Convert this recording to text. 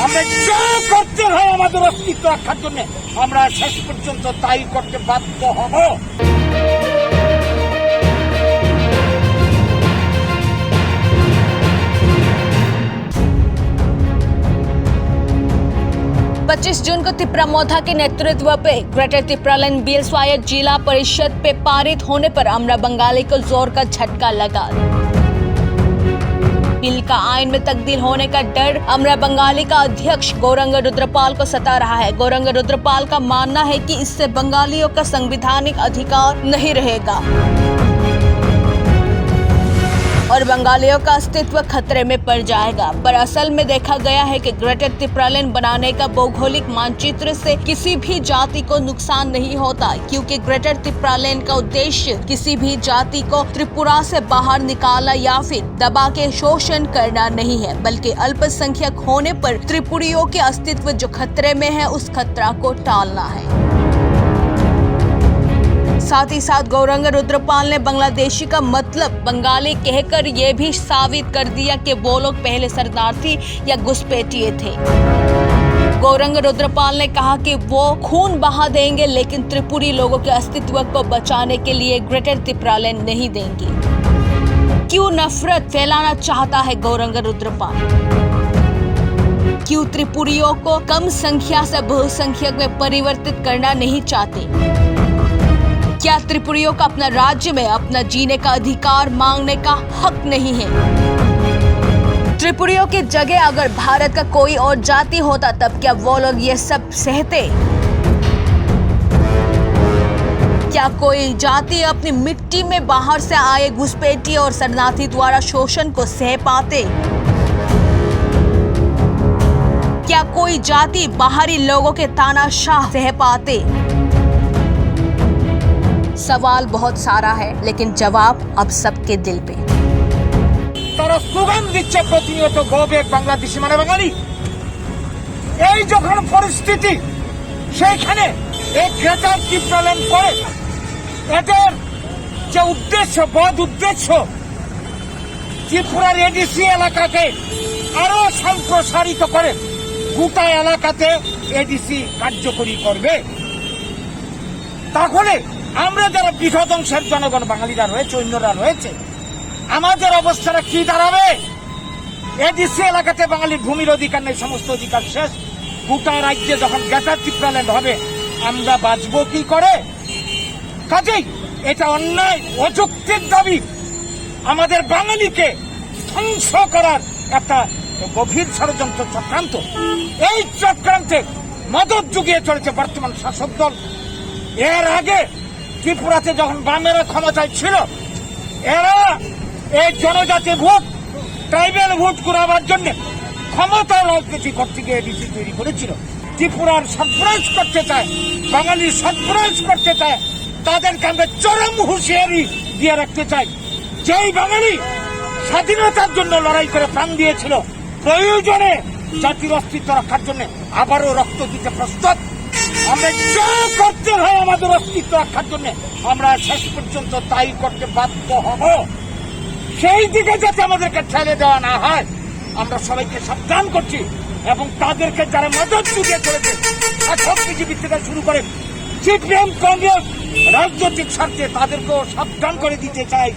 আমরা যা করতে হয় আমাদের অস্তিত্ব রক্ষার জন্য আমরা শেষ পর্যন্ত তাই করতে বাধ্য হব। 25 जून को तिपरा मोथा के नेतृत्व पे ग्रेटर तिपरालैंड बिल स्वायत्त जिला परिषद पे पारित होने पर अमरा बंगाली को जोर का झटका लगा। बिल का आइन में तब्दील होने का डर अमरा बंगाली का अध्यक्ष गौरंग रुद्रपाल को सता रहा है। गौरंग रुद्रपाल का मानना है कि इससे बंगालियों का संवैधानिक अधिकार नहीं रहेगा और बंगालियों का अस्तित्व खतरे में पड़ जाएगा। पर असल में देखा गया है कि ग्रेटर तिपरालैंड बनाने का भौगोलिक मानचित्र से किसी भी जाति को नुकसान नहीं होता, क्योंकि ग्रेटर तिपरालैंड का उद्देश्य किसी भी जाति को त्रिपुरा से बाहर निकालना या फिर दबा के शोषण करना नहीं है, बल्कि अल्पसंख्यक होने पर त्रिपुरियों के अस्तित्व जो खतरे में है उस खतरा को टालना है। साथ ही साथ गौरंग रुद्रपाल ने बांग्लादेशी का मतलब बंगाली कहकर यह भी साबित कर दिया कि वो लोग पहले शरणार्थी या घुसपैठिए थे। गौरंग रुद्रपाल ने कहा कि वो खून बहा देंगे लेकिन त्रिपुरी लोगों के अस्तित्व को बचाने के लिए ग्रेटर तिपरालैंड नहीं देंगे। क्यों नफरत फैलाना चाहता है गौरंग रुद्रपाल? क्यों त्रिपुरियों को कम संख्या से बहुसंख्यक में परिवर्तित करना नहीं चाहते? क्या त्रिपुरियों का अपना राज्य में अपना जीने का अधिकार मांगने का हक नहीं है? त्रिपुरियों की जगह अगर भारत का कोई और जाति होता तब क्या वो लोग ये सब सहते? क्या कोई जाति अपनी मिट्टी में बाहर से आए घुसपैठी और शरणार्थी द्वारा शोषण को सह पाते? क्या कोई जाति बाहरी लोगों के तानाशाह सह पाते? सवाल बहुत सारा है लेकिन जवाब अब सबके दिल पे। তারা স্লোগান দিচ্ছে প্রতিনিয়ত গো ব্যাক বাংলাদেশি মানে বাঙালি। এই যখন পরিস্থিতি সেইখানে এই গ্রেটার তিপরাল্যান্ড করে এদের যে উদ্দেশ্য বদ উদ্দেশ্য ত্রিপুরার এডিসি এলাকাকে আরো সম্প্রসারিত করে গোটা এলাকাতে এডিসি কার্যকরী করবে, তাহলে আমরা যারা বৃহৎ অংশের জনগণ বাঙালিরা রয়েছে অন্যরা রয়েছে আমাদের অবস্থাটা কি দাঁড়াবে? এডিসি এলাকাতে বাঙালির ভূমির অধিকার নেই, সমস্ত অধিকার শেষ। গোটা রাজ্যে যখন গ্রেটার তিপরাল্যান্ড হবে আমরা বাঁচবো কি করে? কাজেই এটা অন্যায় অযৌক্তিক দাবি, আমাদের বাঙালিকে ধ্বংস করার একটা গভীর ষড়যন্ত্র চক্রান্ত। এই চক্রান্তে মদত জুগিয়ে চলেছে বর্তমান শাসক দল। এর আগে ত্রিপুরাতে যখন বামেরা ক্ষমতায় ছিল এরা এই জনজাতি ভোট ট্রাইবেল ভোট করাবার জন্য ক্ষমতা রাজনীতি করতে গিয়ে এডিসি তৈরি করেছিল। ত্রিপুরার সর্বনাশ করতে চায়, বাঙালির সর্বনাশ করতে চায়, তাদেরকে আমরা চরম হুঁশিয়ারি দিয়ে রাখতে চাই। যেই বাঙালি স্বাধীনতার জন্য লড়াই করে প্রাণ দিয়েছিল, প্রয়োজনে জাতির অস্তিত্ব রক্ষার জন্য আবারও রক্ত দিতে প্রস্তুত। আমরা যা করতে হয় আমাদের অস্তিত্ব রক্ষার জন্য আমরা শেষ পর্যন্ত তাই করতে বাধ্য হব। সেই দিকে যাতে আমাদেরকে ঠেলে দেওয়া না হয় আমরা সবাইকে সাবধান করছি এবং তাদেরকে যারা মদত জুগিয়ে চলেছে শাসক বিজেপি থেকে শুরু করে সিপিএম কংগ্রেস রাজনৈতিক স্বার্থে তাদেরকেও সাবধান করে দিতে চাই